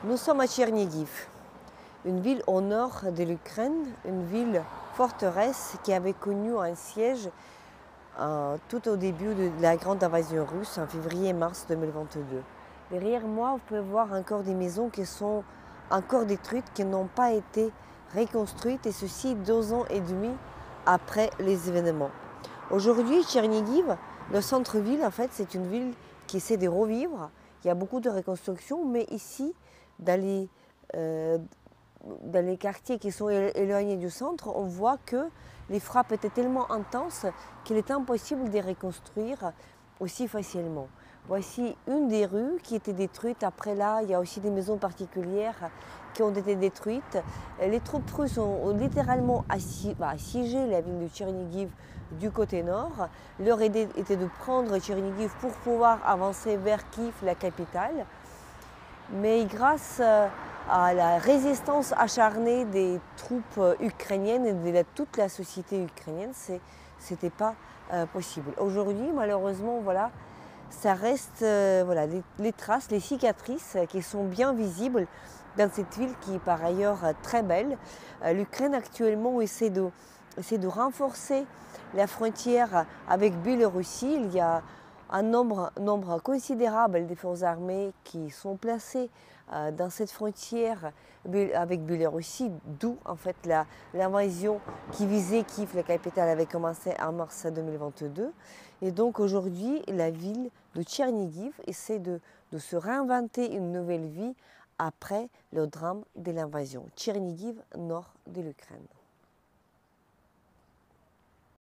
Nous sommes à Tchernigiv, une ville au nord de l'Ukraine, une ville forteresse qui avait connu un siège tout au début de la grande invasion russe en février-mars 2022. Derrière moi, vous pouvez voir encore des maisons qui sont encore détruites, qui n'ont pas été reconstruites, et ceci 2 ans et demi après les événements. Aujourd'hui, Tchernigiv, le centre-ville, en fait, c'est une ville qui essaie de revivre. Il y a beaucoup de reconstruction, mais ici, dans les quartiers qui sont éloignés du centre, on voit que les frappes étaient tellement intenses qu'il est impossible de les reconstruire aussi facilement. Voici une des rues qui était détruite. Après là, il y a aussi des maisons particulières qui ont été détruites. Les troupes russes ont littéralement assiégé la ville de Tchernigiv du côté nord. Leur idée était de prendre Tchernigiv pour pouvoir avancer vers Kiev, la capitale. Mais grâce à la résistance acharnée des troupes ukrainiennes et de toute la société ukrainienne, ce n'était pas possible. Aujourd'hui, malheureusement, voilà, ça reste les traces, les cicatrices qui sont bien visibles dans cette ville qui est par ailleurs très belle. L'Ukraine actuellement essaie de renforcer la frontière avec Biélorussie. Il y a un nombre considérable des forces armées qui sont placées dans cette frontière avec Biélorussie, d'où en fait l'invasion qui visait Kiev, la capitale, avait commencé en mars 2022. Et donc aujourd'hui, la ville de Tchernigiv essaie de se réinventer une nouvelle vie après le drame de l'invasion. Tchernigiv, nord de l'Ukraine.